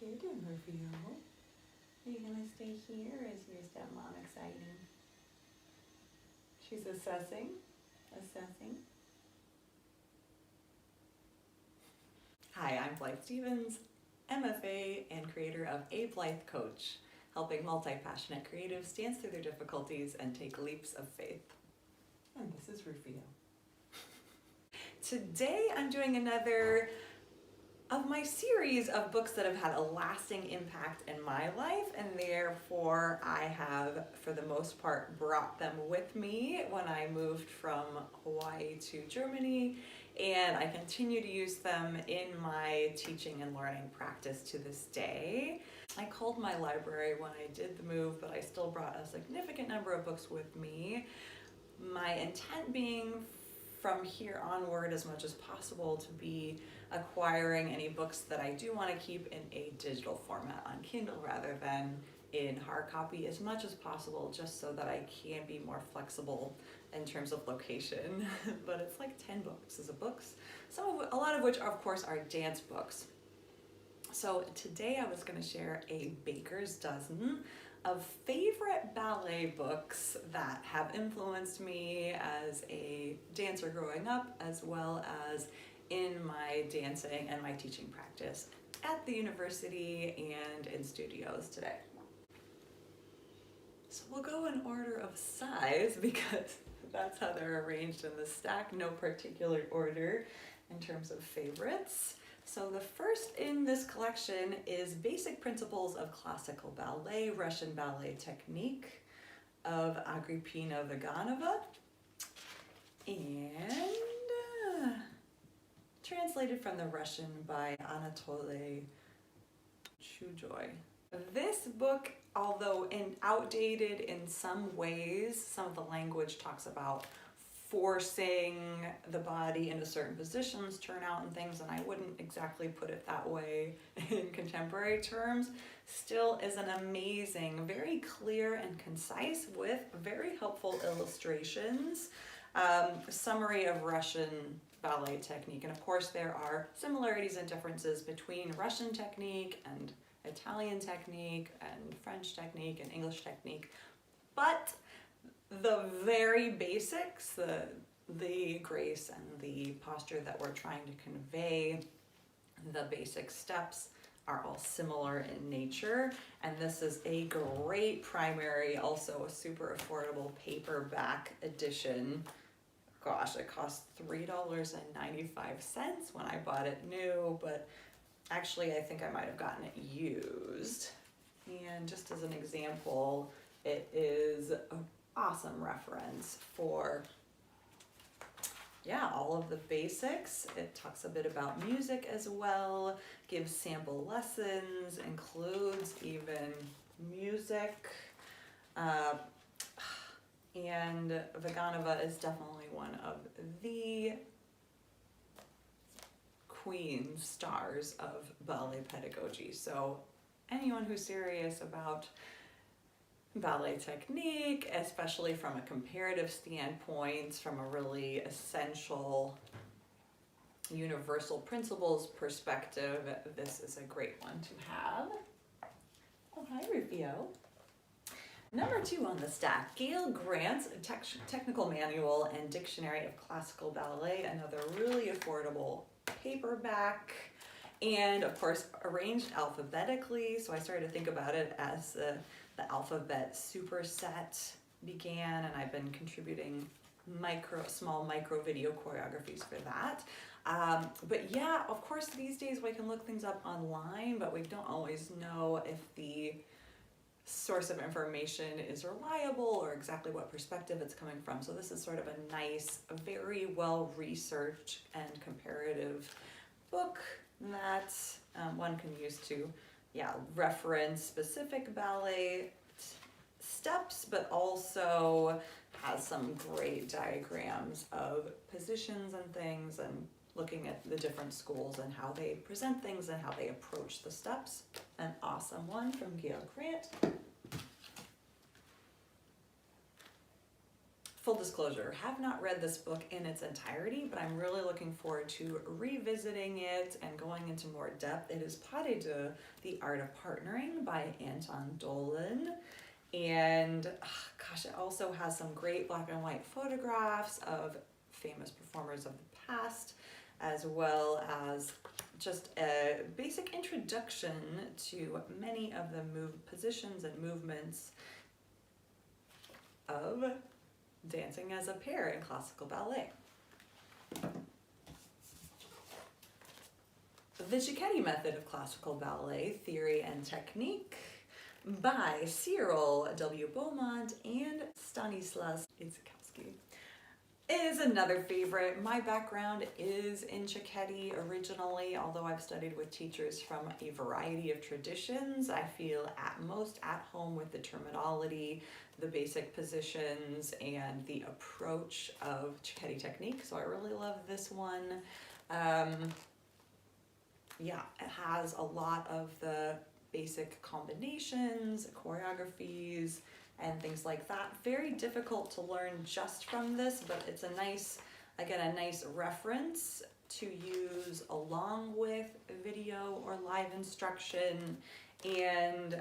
you doing, Rufio? Are you gonna stay here or is your stepmom exciting? She's assessing. Hi, I'm Blythe Stevens, MFA and creator of Blythe Coach, helping multi-passionate creatives dance through their difficulties and take leaps of faith. And this is Rufio. Today I'm doing another of my series of books that have had a lasting impact in my life, and therefore I have, for the most part, brought them with me when I moved from Hawaii to Germany, and I continue to use them in my teaching and learning practice to this day. I culled my library when I did the move, but I still brought a significant number of books with me. My intent being from here onward, as much as possible, to be acquiring any books that I do want to keep in a digital format on Kindle rather than in hard copy as much as possible, just so that I can be more flexible in terms of location. But it's like 10 books as a books, a lot of which of course are dance books. So today I was going to share a baker's dozen of favorite ballet books that have influenced me as a dancer growing up, as well as in my dancing and my teaching practice at the university and in studios today. So we'll go in order of size because that's how they're arranged in the stack, no particular order in terms of favorites. So the first in this collection is Basic Principles of Classical Ballet, Russian Ballet Technique of Agrippina Vaganova, and translated from the Russian by Anatoly Chujoy. This book, although outdated in some ways, some of the language talks about forcing the body into certain positions, turnout and things, and I wouldn't exactly put it that way in contemporary terms, still is an amazing, very clear and concise with very helpful illustrations, summary of Russian ballet technique. And of course there are similarities and differences between Russian technique and Italian technique and French technique and English technique, but the very basics, the grace and the posture that we're trying to convey, the basic steps are all similar in nature. And this is a great primary, also a super affordable paperback edition. Gosh, it cost $3.95 when I bought it new, but actually I think I might have gotten it used. And just as an example, it is a awesome reference for all of the basics. It talks a bit about music as well, gives sample lessons, includes even music, and Vaganova is definitely one of the queen stars of ballet pedagogy. So anyone who's serious about ballet technique, especially from a comparative standpoint, from a really essential universal principles perspective, this is a great one to have. Oh, hi, Rufio. Number 2 on the stack, Gail Grant's Technical Manual and Dictionary of Classical Ballet, another really affordable paperback, and of course arranged alphabetically. So I started to think about it as the alphabet superset began, and I've been contributing small micro video choreographies for that. But yeah, of course these days we can look things up online, but we don't always know if the source of information is reliable or exactly what perspective it's coming from. So this is sort of a nice, very well researched and comparative book that one can use to reference specific ballet steps, but also has some great diagrams of positions and things, and looking at the different schools and how they present things and how they approach the steps. An awesome one from Gail Grant. full disclosure, have not read this book in its entirety, but I'm really looking forward to revisiting it and going into more depth. It is Pas de Deux, The Art of Partnering by Anton Dolan. And gosh, it also has some great black and white photographs of famous performers of the past, as well as just a basic introduction to many of the positions and movements of dancing as a pair in classical ballet. The Cicchetti Method of Classical Ballet, Theory and Technique by Cyril W. Beaumont and Stanislas Itzikowski is another favorite. My background is in Cicchetti originally, although I've studied with teachers from a variety of traditions. I feel at most at home with the terminology, the basic positions, and the approach of Cicchetti technique, so I really love this one. Yeah, it has a lot of the basic combinations, choreographies, and things like that. Very difficult to learn just from this, but it's a nice reference to use along with video or live instruction, and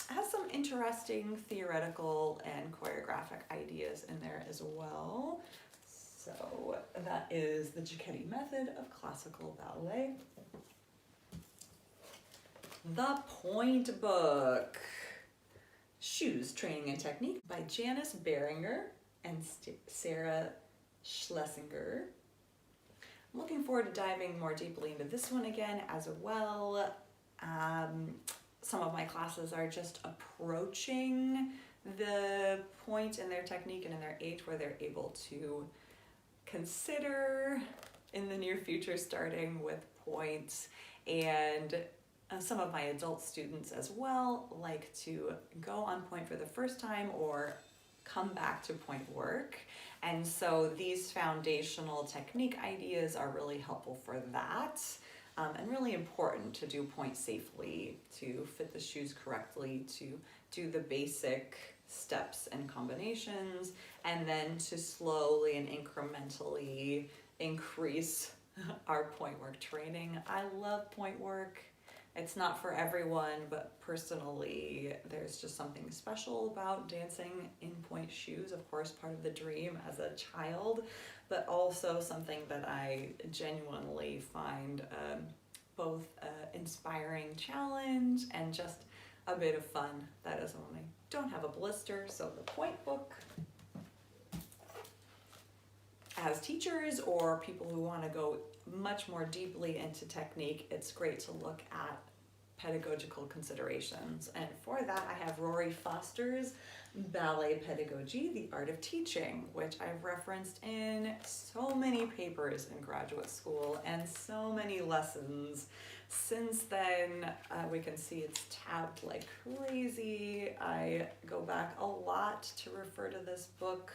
has some interesting theoretical and choreographic ideas in there as well. So that is the Cicchetti Method of Classical Ballet. The Point Book. Shoes, Training and Technique by Janice Beringer and Sarah Schlesinger. I'm looking forward to diving more deeply into this one again as well. Some of my classes are just approaching the point in their technique and in their age where they're able to consider in the near future starting with points, and some of my adult students as well like to go on point for the first time or come back to point work. And so these foundational technique ideas are really helpful for that, and really important to do point safely, to fit the shoes correctly, to do the basic steps and combinations, and then to slowly and incrementally increase our point work training. I love point work. It's not for everyone, but personally, there's just something special about dancing in point shoes. Of course, part of the dream as a child, but also something that I genuinely find both an inspiring challenge and just a bit of fun. That is when I don't have a blister. So the Point Book. As teachers or people who want to go much more deeply into technique, it's great to look at pedagogical considerations. And for that, I have Rory Foster's Ballet Pedagogy, The Art of Teaching, which I've referenced in so many papers in graduate school and so many lessons. Since then, we can see it's tabbed like crazy. I go back a lot to refer to this book.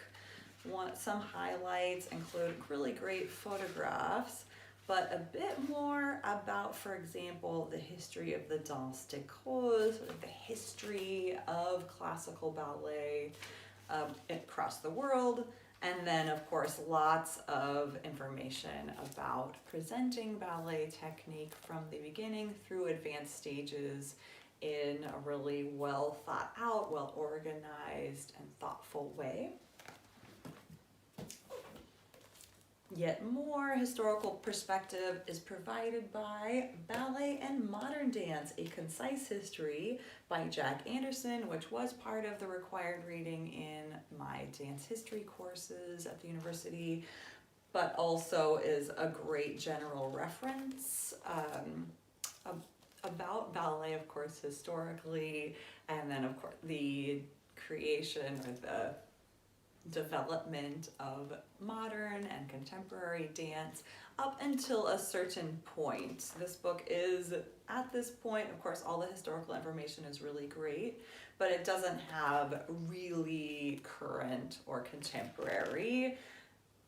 Some highlights include really great photographs, but a bit more about, for example, the history of the danse de corps, sort of the history of classical ballet across the world, and then, of course, lots of information about presenting ballet technique from the beginning through advanced stages in a really well thought out, well organized, and thoughtful way. Yet more historical perspective is provided by Ballet and Modern Dance, A Concise History by Jack Anderson, which was part of the required reading in my dance history courses at the university, but also is a great general reference about ballet, of course, historically, and then, of course, the creation or the development of modern and contemporary dance up until a certain point. This book is, at this point, of course, all the historical information is really great, but it doesn't have really current or contemporary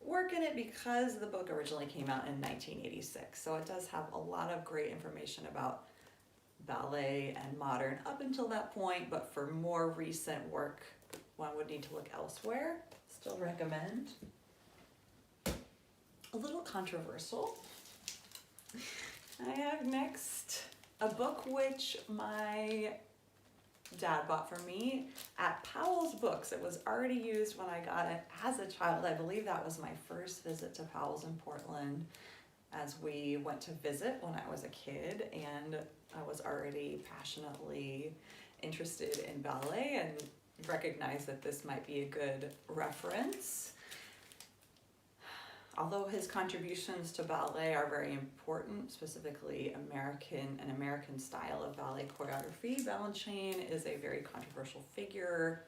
work in it because the book originally came out in 1986. So it does have a lot of great information about ballet and modern up until that point, but for more recent work, one would need to look elsewhere. still recommend. A little controversial. I have next a book which my dad bought for me at Powell's Books. It was already used when I got it as a child. I believe that was my first visit to Powell's in Portland, as we went to visit when I was a kid, and I was already passionately interested in ballet and recognized that this might be a good reference. Although his contributions to ballet are very important, specifically an American style of ballet choreography, Balanchine is a very controversial figure,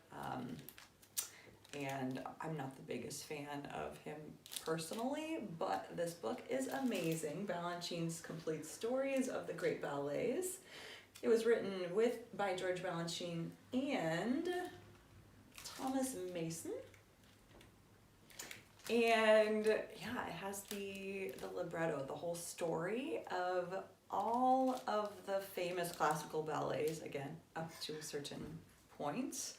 and I'm not the biggest fan of him personally, but this book is amazing. Balanchine's Complete Stories of the Great Ballets. It was written by George Balanchine and Thomas Mason. And yeah, it has the libretto, the whole story of all of the famous classical ballets, again, up to a certain point.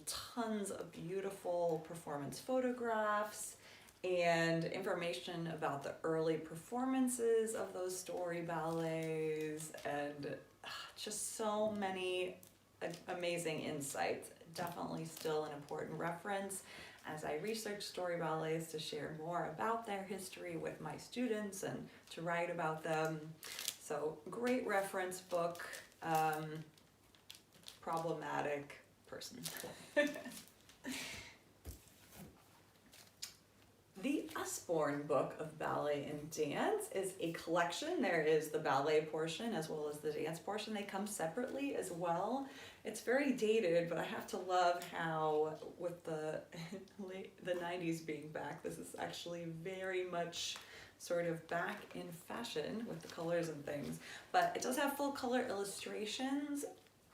Tons of beautiful performance photographs and information about the early performances of those story ballets, and just so many amazing insights. Definitely still an important reference as I research story ballets to share more about their history with my students and to write about them. So great reference book, problematic person. The Usborne Book of Ballet and Dance is a collection. There is the ballet portion as well as the dance portion. They come separately as well. It's very dated, but I have to love how, with the 90s being back, this is actually very much sort of back in fashion with the colors and things. But it does have full color illustrations,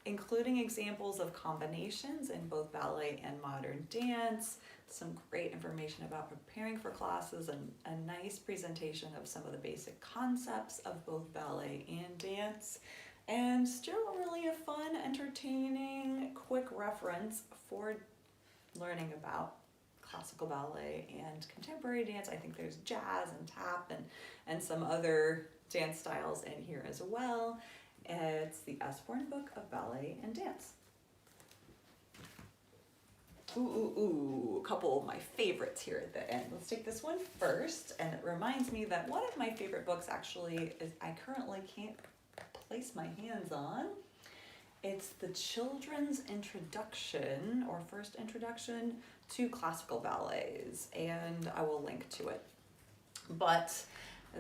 including examples of combinations in both ballet and modern dance, some great information about preparing for classes, and a nice presentation of some of the basic concepts of both ballet and dance. And still really a fun, entertaining, quick reference for learning about classical ballet and contemporary dance. I think there's jazz and tap and some other dance styles in here as well. It's the Usborne Book of Ballet and Dance. A couple of my favorites here at the end. Let's take this one first, and it reminds me that one of my favorite books actually is I currently can't place my hands on. It's the Children's Introduction, or First Introduction to Classical Ballets, and I will link to it. But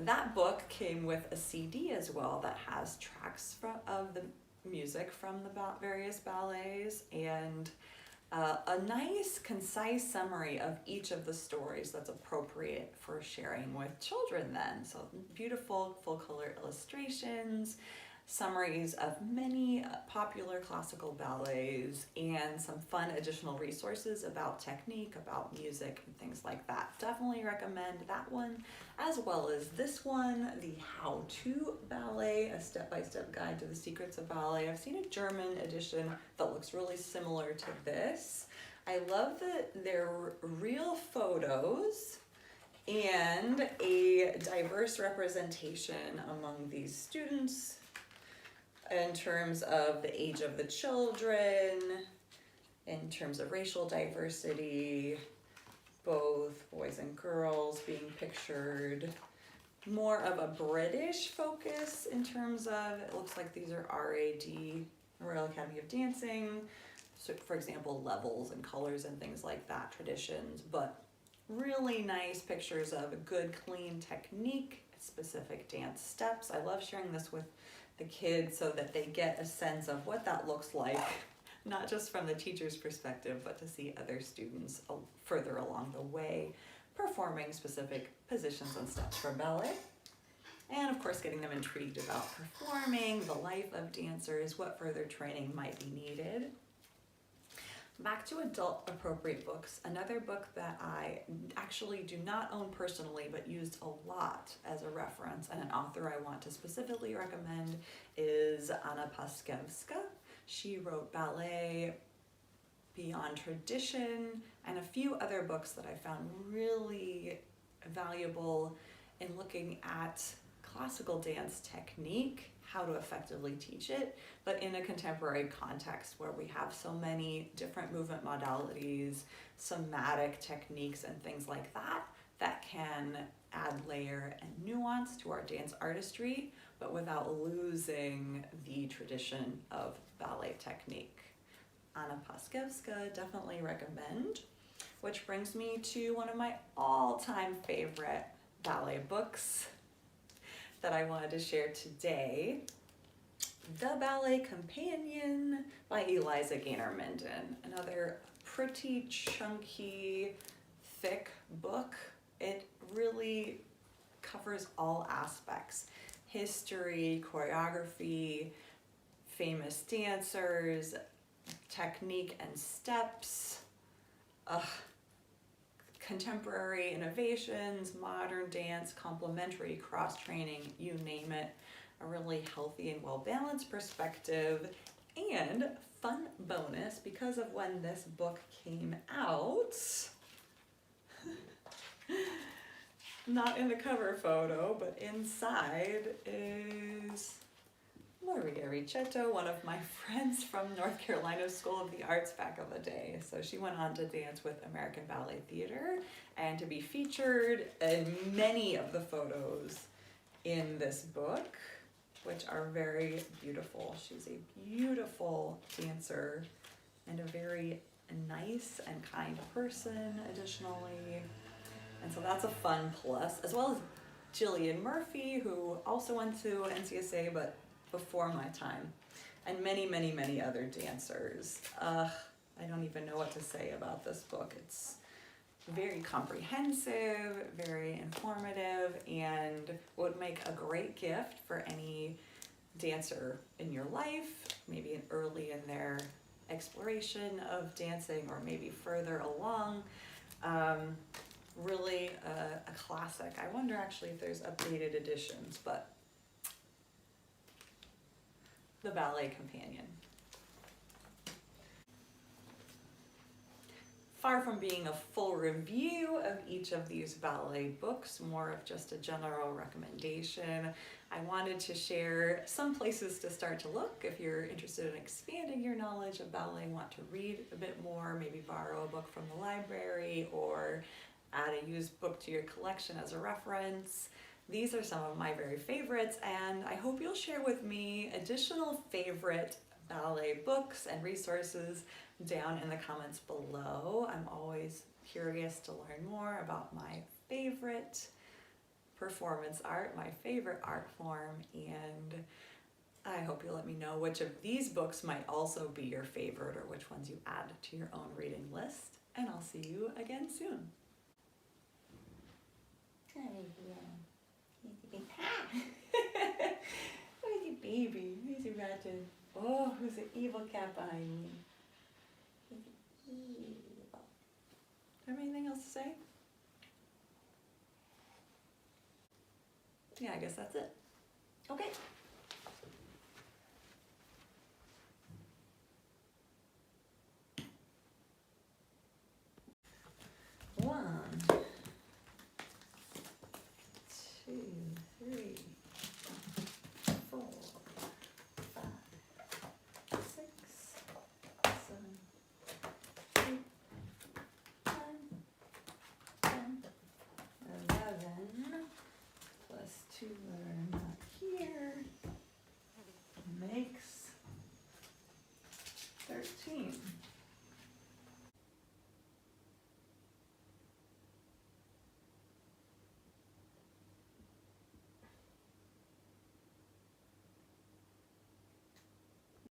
that book came with a CD as well that has tracks of the music from the various ballets, and a nice, concise summary of each of the stories that's appropriate for sharing with children then. So beautiful full-color illustrations, summaries of many popular classical ballets, and some fun additional resources about technique, about music, and things like that. Definitely recommend that one, as well as this one, the How to Ballet, a step-by-step guide to the secrets of ballet. I've seen a German edition that looks really similar to this. I love that they're real photos and a diverse representation among these students in terms of the age of the children, in terms of racial diversity, both boys and girls being pictured. More of a British focus in terms of, it looks like these are RAD, Royal Academy of Dancing, so for example, levels and colors and things like that, traditions, but really nice pictures of good, clean technique, specific dance steps. I love sharing this with the kids so that they get a sense of what that looks like, not just from the teacher's perspective, but to see other students further along the way performing specific positions and steps from ballet. And of course, getting them intrigued about performing, the life of dancers, what further training might be needed. Back to adult appropriate books. Another book that I actually do not own personally, but used a lot as a reference, and an author I want to specifically recommend is Anna Paskevska. She wrote Ballet Beyond Tradition, and a few other books that I found really valuable in looking at classical dance technique, how to effectively teach it, but in a contemporary context where we have so many different movement modalities, somatic techniques, and things like that that can add layer and nuance to our dance artistry, but without losing the tradition of ballet technique. Anna Paskevska, definitely recommend. Which brings me to one of my all-time favorite ballet books that I wanted to share today, The Ballet Companion by Eliza Gaynor-Minden. Another pretty chunky, thick book. It really covers all aspects: history, choreography, famous dancers, technique and steps, contemporary innovations, modern dance, complementary cross-training, you name it. A really healthy and well-balanced perspective. And fun bonus, because of when this book came out, not in the cover photo, but inside is Maria Ricetto, one of my friends from North Carolina School of the Arts back in the day. So she went on to dance with American Ballet Theater and to be featured in many of the photos in this book, which are very beautiful. She's a beautiful dancer and a very nice and kind person additionally. And so that's a fun plus, as well as Jillian Murphy, who also went to NCSA, but before my time, and many, many, many other dancers. I don't even know what to say about this book. It's very comprehensive, very informative, and would make a great gift for any dancer in your life, maybe early in their exploration of dancing or maybe further along. Really a classic. I wonder actually if there's updated editions, but The Ballet Companion. Far from being a full review of each of these ballet books, more of just a general recommendation, I wanted to share some places to start to look if you're interested in expanding your knowledge of ballet, want to read a bit more, maybe borrow a book from the library or add a used book to your collection as a reference. These are some of my very favorites, and I hope you'll share with me additional favorite ballet books and resources down in the comments below. I'm always curious to learn more about my favorite performance art, my favorite art form, and I hope you'll let me know which of these books might also be your favorite or which ones you add to your own reading list, and I'll see you again soon. Where's your baby? Where's your ratchet? Oh, who's the evil cat behind me? Who's evil? Do you have anything else to say? Yeah, I guess that's it. Okay.